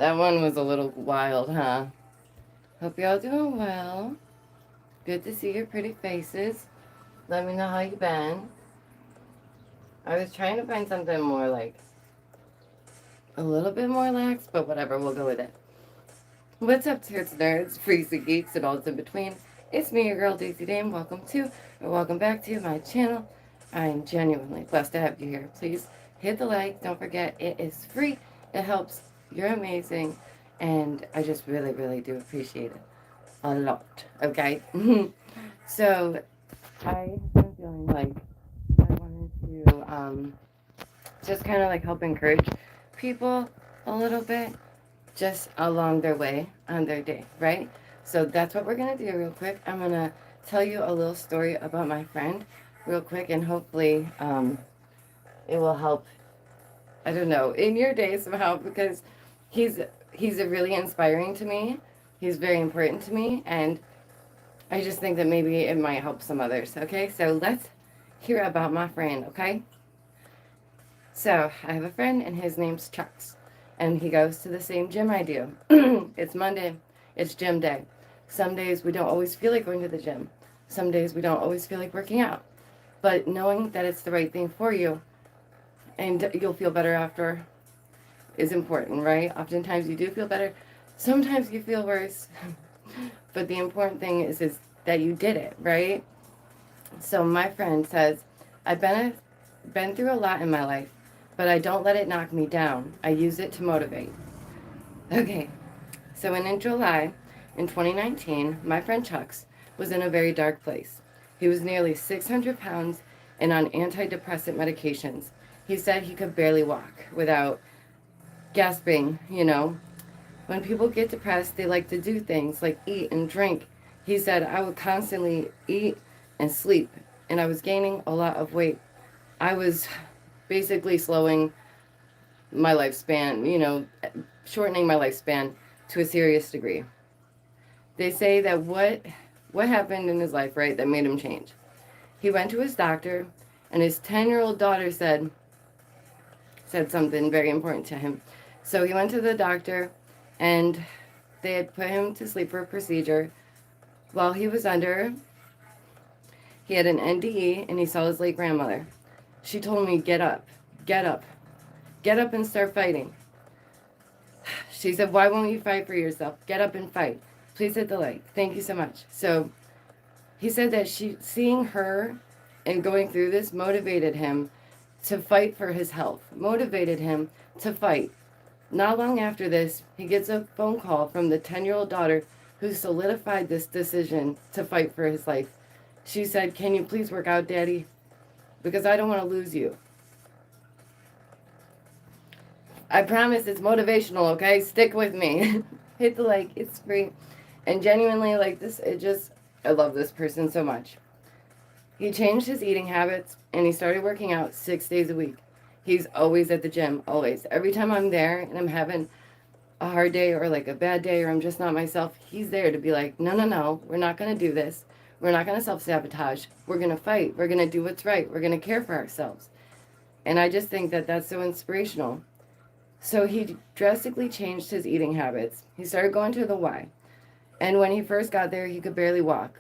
That one was a little wild, huh? Hope y'all doing well. Good to see your pretty faces. Let me know how you been. I was trying to find something more like a little bit more lax, but whatever, we'll go with it. What's up, nerds, nerds, freaks and geeks, and all that's in between? It's me, your girl, Daisy Dame. Welcome to, or welcome back to my channel. I'm genuinely blessed to have you here. Please hit the like. Don't forget, it is free. It helps. You're amazing. And I just really, really do appreciate it a lot. Okay? So, I have been feeling like I wanted to just kind of like help encourage people a little bit just along their way on their day, right? So that's what we're gonna do real quick. I'm gonna tell you a little story about my friend real quick, and hopefully it will help, I don't know, in your day somehow, because he's he's really inspiring to me. He's very important to me, and I just think that maybe it might help some others. Okay, so let's hear about my friend. Okay, so I have a friend, and his name's Chucks, and he goes to the same gym I do. It's Monday, it's gym day. Some days we don't always feel like going to the gym. Some days we don't always feel like working out. But knowing that it's the right thing for you and you'll feel better after is important, right? Oftentimes you do feel better. Sometimes you feel worse. But the important thing is that you did it, right? So my friend says, I've been through a lot in my life, but I don't let it knock me down. I use it to motivate. Okay, so in July in 2019, my friend Chucks was in a very dark place. He was nearly 600 pounds and on antidepressant medications. He said he could barely walk without gasping. When people get depressed, they like to do things like eat and drink. He said, I would constantly eat and sleep, and I was gaining a lot of weight. I was basically slowing my lifespan, shortening my lifespan to a serious degree. They say that what happened in his life, right, that made him change. He went to his doctor, and his 10-year-old daughter said something very important to him. So he went to the doctor, and they had put him to sleep for a procedure. While he was under, he had an NDE, and he saw his late grandmother. She told me, get up, get up, get up and start fighting. She said, why won't you fight for yourself? Get up and fight. Please hit the like. Thank you so much. So he said that seeing her and going through this motivated him to fight for his health, motivated him to fight. Not long after this, he gets a phone call from the 10-year-old daughter who solidified this decision to fight for his life. She said, can you please work out, Daddy? Because I don't want to lose you. I promise it's motivational, okay? Stick with me. Hit the like, it's free. And genuinely, like this, I love this person so much. He changed his eating habits, and he started working out 6 days a week. He's always at the gym, always. Every time I'm there and I'm having a hard day or like a bad day or I'm just not myself, he's there to be like, no, no, no, we're not going to do this. We're not going to self-sabotage. We're going to fight. We're going to do what's right. We're going to care for ourselves. And I just think that that's so inspirational. So he drastically changed his eating habits. He started going to the Y. And when he first got there, he could barely walk.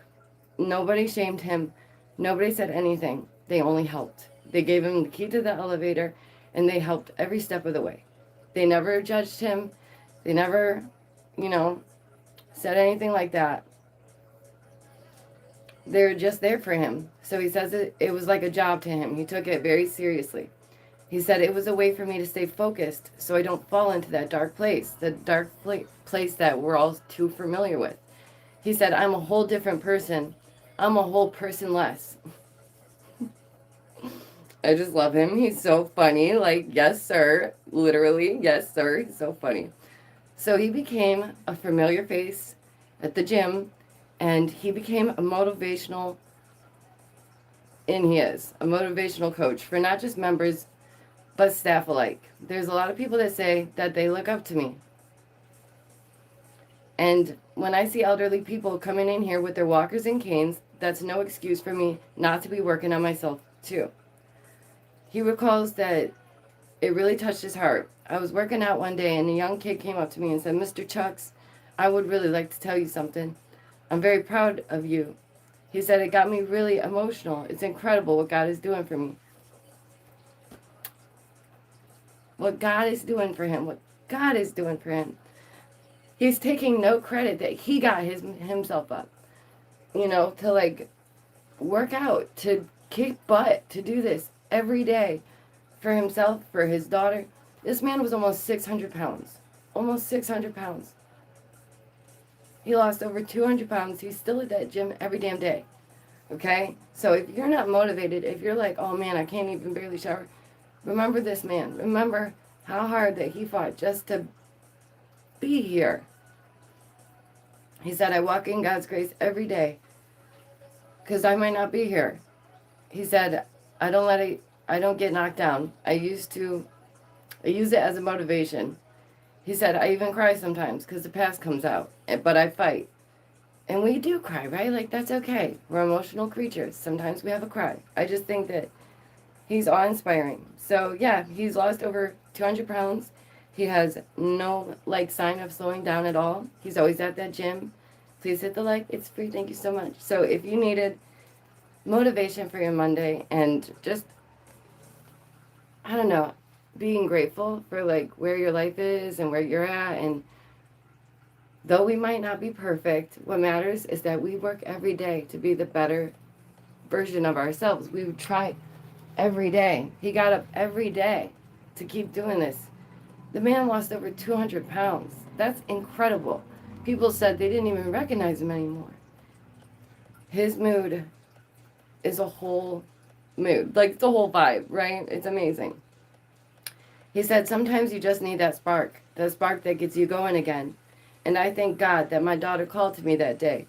Nobody shamed him. Nobody said anything. They only helped. They gave him the key to the elevator, and they helped every step of the way. They never judged him. They never, said anything like that. They were just there for him. So he says it was like a job to him. He took it very seriously. He said it was a way for me to stay focused so I don't fall into that dark place, the dark place that we're all too familiar with. He said, I'm a whole different person. I'm a whole person less. I just love him. He's so funny. Like, yes, sir. Literally, yes, sir. He's so funny. So he became a familiar face at the gym, and he became a motivational, and he is a motivational coach for not just members, but staff alike. There's a lot of people that say that they look up to me. And when I see elderly people coming in here with their walkers and canes, that's no excuse for me not to be working on myself too. He recalls that it really touched his heart. I was working out one day and a young kid came up to me and said, Mr. Chucks, I would really like to tell you something. I'm very proud of you. He said, it got me really emotional. It's incredible what God is doing for me. What God is doing for him. What God is doing for him. He's taking no credit that he got himself up. You know, to like work out, to kick butt, to do this every day for himself, for his daughter. This man was almost 600 pounds. Almost 600 pounds. He lost over 200 pounds. He's still at that gym every damn day. Okay? So if you're not motivated, if you're like, oh man, I can't even barely shower, remember this man. Remember how hard that he fought just to be here. He said, I walk in God's grace every day because I might not be here. He said, I don't get knocked down. I use it as a motivation. He said, I even cry sometimes because the past comes out, but I fight. And we do cry, right? Like, that's okay. We're emotional creatures. Sometimes we have a cry. I just think that he's awe-inspiring. So, yeah, he's lost over 200 pounds. He has no, like, sign of slowing down at all. He's always at that gym. Please hit the like. It's free. Thank you so much. So, if you needed motivation for your Monday and just, I don't know, being grateful for, like, where your life is and where you're at, and though we might not be perfect, what matters is that we work every day to be the better version of ourselves. We would try every day. He got up every day to keep doing this. The man lost over 200 pounds. That's incredible. People said they didn't even recognize him anymore. His mood is a whole mood. Like, it's a whole vibe, right? It's amazing. He said, sometimes you just need that spark that gets you going again. And I thank God that my daughter called to me that day.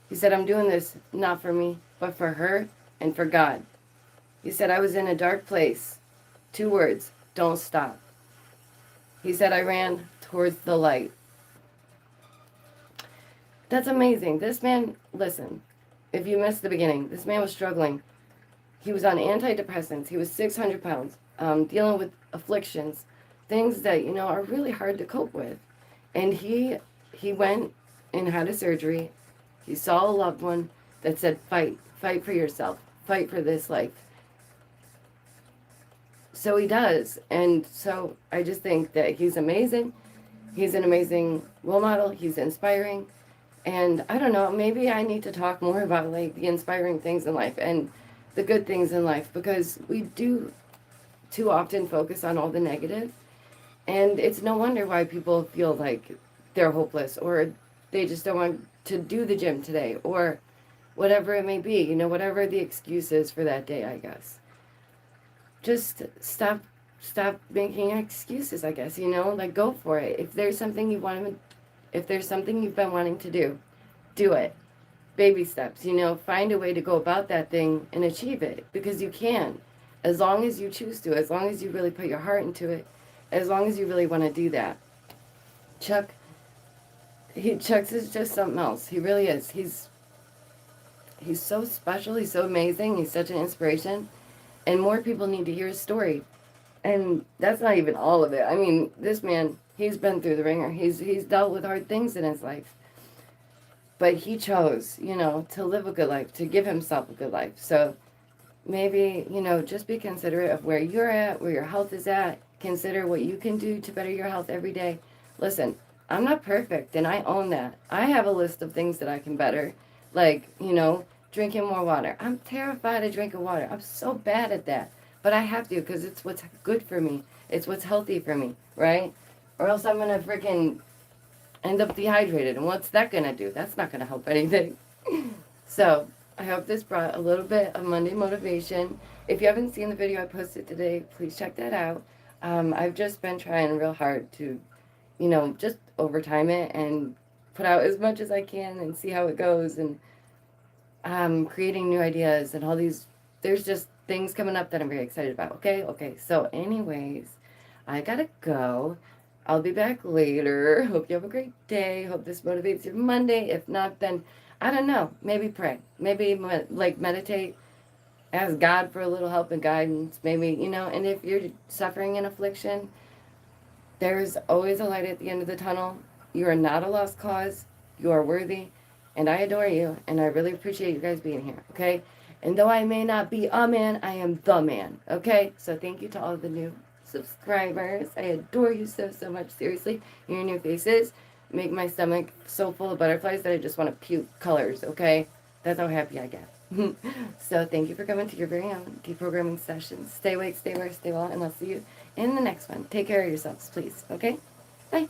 He said, I'm doing this not for me, but for her and for God. He said, I was in a dark place. 2 words, don't stop. He said, I ran towards the light. That's amazing. This man, listen, if you missed the beginning, this man was struggling. He was on antidepressants. He was 600 pounds, dealing with afflictions, things that, you know, are really hard to cope with. And he went and had a surgery. He saw a loved one that said, fight for yourself, fight for this life. So he does. And so I just think that he's amazing. He's an amazing role model. He's inspiring. And I don't know, maybe I need to talk more about, like, the inspiring things in life and the good things in life, because we do too often focus on all the negative. And it's no wonder why people feel like they're hopeless, or they just don't want to do the gym today, or whatever it may be, you know, whatever the excuse is for that day, I guess. Just stop making excuses, I guess, you know, like, go for it. If there's something you've been wanting to do it. Baby steps, you know, find a way to go about that thing and achieve it, because you can, as long as you choose to, as long as you really put your heart into it, as long as you really want to do that. Chucks is just something else. He really is. He's so special. He's so amazing. He's such an inspiration. And more people need to hear his story. And that's not even all of it. I mean, this man, he's been through the ringer. He's dealt with hard things in his life. But he chose, you know, to live a good life, to give himself a good life. So maybe, you know, just be considerate of where you're at, where your health is at. Consider what you can do to better your health every day. Listen, I'm not perfect, and I own that. I have a list of things that I can better, like, you know, drinking more water. I'm terrified of drinking water. I'm so bad at that. But I have to, because it's what's good for me. It's what's healthy for me, right? Or else I'm going to freaking end up dehydrated. And what's that going to do? That's not going to help anything. So I hope this brought a little bit of Monday motivation. If you haven't seen the video I posted today, please check that out. I've just been trying real hard to, you know, just overtime it and put out as much as I can and see how it goes. And creating new ideas and all these, there's just things coming up that I'm very excited about. Okay. So anyways, I gotta go. I'll be back later. Hope you have a great day. Hope this motivates your Monday. If not, then I don't know. Maybe pray. Maybe like meditate. Ask God for a little help and guidance, maybe, you know. And if you're suffering in affliction, there's always a light at the end of the tunnel. You are not a lost cause. You are worthy. And I adore you. And I really appreciate you guys being here. Okay? And though I may not be a man, I am the man. Okay? So thank you to all of the new subscribers. I adore you so, so much. Seriously. Your new faces make my stomach so full of butterflies that I just want to puke colors. Okay? That's how happy I get. So thank you for coming to your very own deprogramming session. Stay awake, stay aware, stay well, and I'll see you in the next one. Take care of yourselves, please. Okay? Bye.